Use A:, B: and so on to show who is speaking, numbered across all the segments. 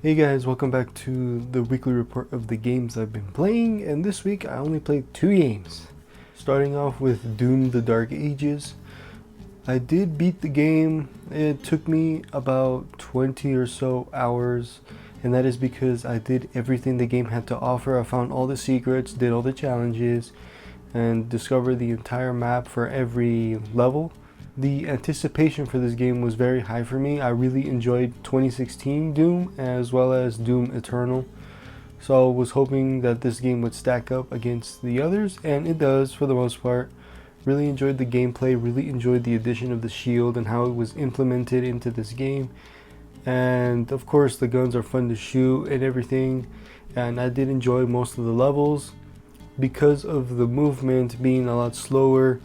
A: Hey guys, welcome back to the weekly report of the games I've been playing, and this week I only played 2 games. Starting off with Doom: The Dark Ages. I did beat the game. It took me about 20 or so hours, and that is because I did everything the game had to offer. I found all the secrets, did all the challenges, and discovered the entire map for every level. The anticipation for this game was very high for me. I really enjoyed 2016 Doom as well as Doom Eternal. So I was hoping that this game would stack up against the others, and it does for the most part. Really enjoyed the gameplay, really enjoyed the addition of the shield and how it was implemented into this game. And of course the guns are fun to shoot and everything. And I did enjoy most of the levels because of the movement being a lot slower.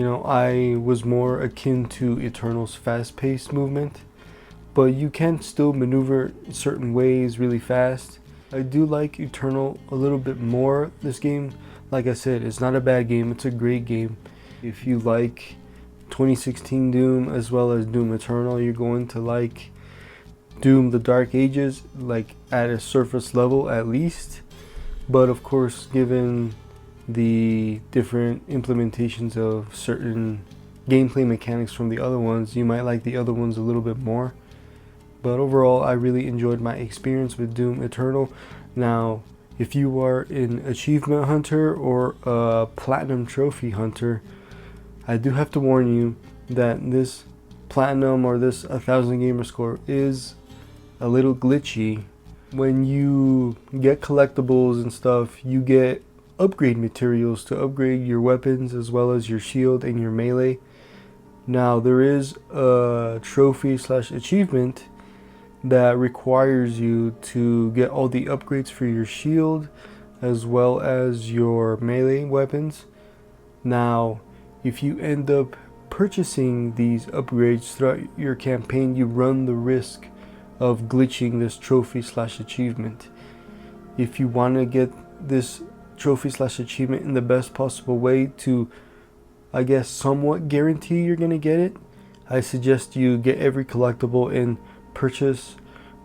A: I was more akin to Eternal's fast-paced movement, but you can still maneuver certain ways really fast. I do like Eternal a little bit more. This game, like I said, it's not a bad game, it's a great game. If you like 2016 Doom as well as Doom Eternal, you're going to like Doom: The Dark Ages, like at a surface level at least. But of course, given the different implementations of certain gameplay mechanics from the other ones, you might like the other ones a little bit more. But overall, I really enjoyed my experience with Doom Eternal. Now, if you are an achievement hunter or a platinum trophy hunter, I do have to warn you that this platinum or this 1000 gamer score is a little glitchy. When you get collectibles and stuff, you get upgrade materials to upgrade your weapons as well as your shield and your melee. Now there is a trophy slash achievement that requires you to get all the upgrades for your shield as well as your melee weapons. Now if you end up purchasing these upgrades throughout your campaign, you run the risk of glitching this trophy slash achievement. If you want to get this trophy slash achievement in the best possible way to, I guess, somewhat guarantee you're gonna get it, I suggest you get every collectible and purchase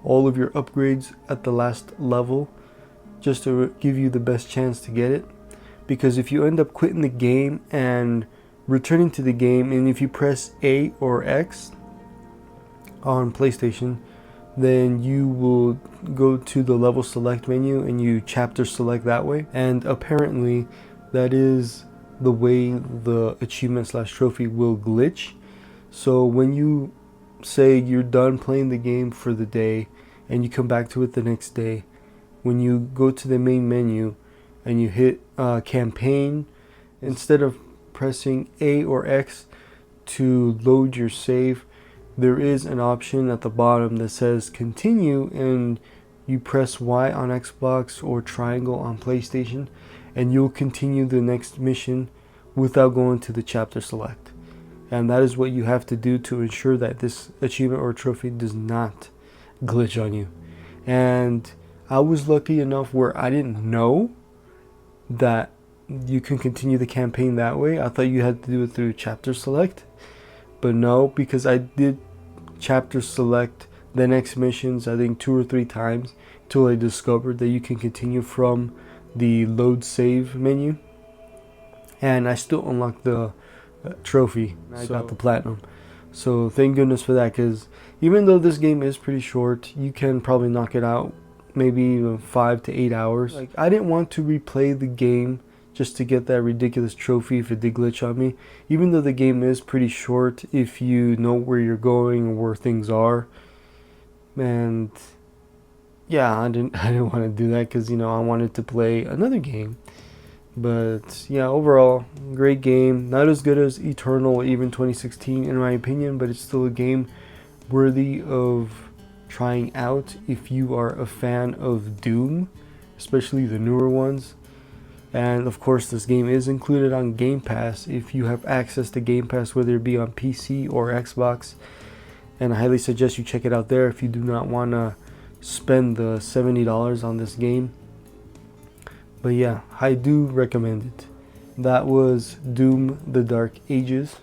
A: all of your upgrades at the last level, just to give you the best chance to get it. Because if you end up quitting the game and returning to the game, and if you press A or X on PlayStation, then you will go to the level select menu and you chapter select that way. And apparently that is the way the achievement slash trophy will glitch. So when you say you're done playing the game for the day and you come back to it the next day, when you go to the main menu and you hit campaign, instead of pressing A or X to load your save, there is an option at the bottom that says continue, and you press Y on Xbox or triangle on PlayStation, and you'll continue the next mission without going to the chapter select. And that is what you have to do to ensure that this achievement or trophy does not glitch on you. And I was lucky enough where I didn't know that you can continue the campaign that way. I thought you had to do it through chapter select. But no, because I did chapter select the next missions, I think 2 or 3 times, until I discovered that you can continue from the load save menu. And I still unlocked the trophy. I got the platinum. So thank goodness for that, because even though this game is pretty short, you can probably knock it out maybe 5 to 8 hours. Like, I didn't want to replay the game just to get that ridiculous trophy if it did glitch on me. Even though the game is pretty short, if you know where you're going or where things are. And yeah, I didn't want to do that because, I wanted to play another game. But yeah, overall, great game. Not as good as Eternal or even 2016 in my opinion, but it's still a game worthy of trying out if you are a fan of Doom, especially the newer ones. And of course, this game is included on Game Pass if you have access to Game Pass, whether it be on PC or Xbox. And I highly suggest you check it out there if you do not want to spend the $70 on this game. But yeah, I do recommend it. That was Doom: The Dark Ages.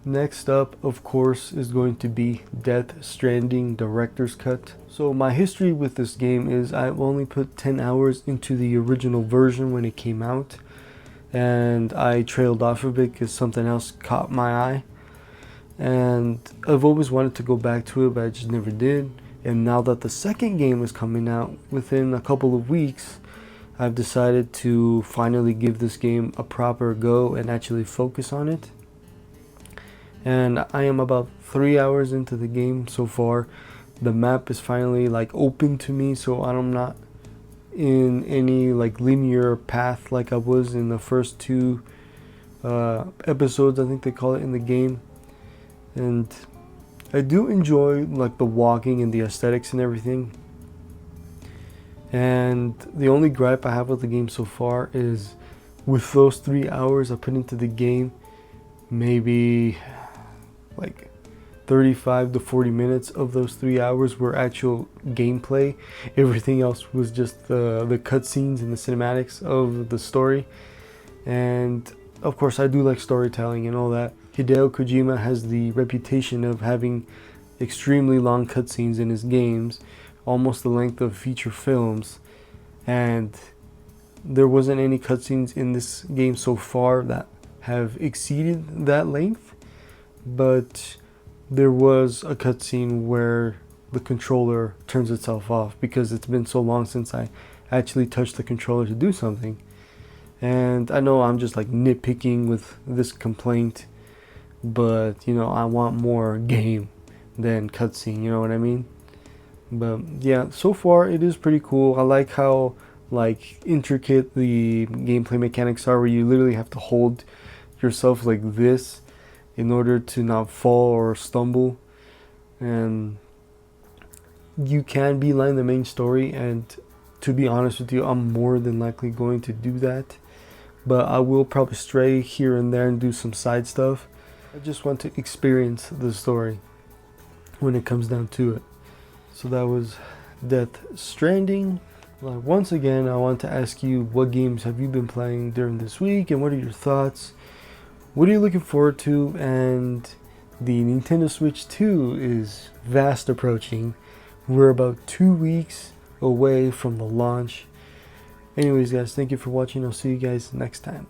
A: Next up, of course, is going to be Death Stranding Director's Cut. So my history with this game is I've only put 10 hours into the original version when it came out, and I trailed off of it because something else caught my eye. And I've always wanted to go back to it, but I just never did. And now that the second game is coming out within a couple of weeks, I've decided to finally give this game a proper go and actually focus on it. And I am about 3 hours into the game so far. The map is finally like open to me, so I'm not in any like linear path like I was in the first two episodes, I think they call it, in the game. And I do enjoy like the walking and the aesthetics and everything. And the only gripe I have with the game so far is with those 3 hours I put into the game, maybe like 35 to 40 minutes of those 3 hours were actual gameplay. Everything else was just the cutscenes and the cinematics of the story. And of course I do like storytelling and all that. Hideo Kojima has the reputation of having extremely long cutscenes in his games, almost the length of feature films, and there wasn't any cutscenes in this game so far that have exceeded that length. But there was a cutscene where the controller turns itself off because it's been so long since I actually touched the controller to do something. And I know I'm just like nitpicking with this complaint, but you know, I want more game than cutscene, you know what I mean? But yeah, so far it is pretty cool. I like how like intricate the gameplay mechanics are, where you literally have to hold yourself like this in order to not fall or stumble. And you can beeline the main story, and to be honest with you, I'm more than likely going to do that. But I will probably stray here and there and do some side stuff. I just want to experience the story when it comes down to it. So that was Death Stranding. Once again, I want to ask you, what games have you been playing during this week, and what are your thoughts? What are you looking forward to? And the Nintendo Switch 2 is fast approaching. We're about 2 weeks away from the launch. Anyways guys, thank you for watching. I'll see you guys next time.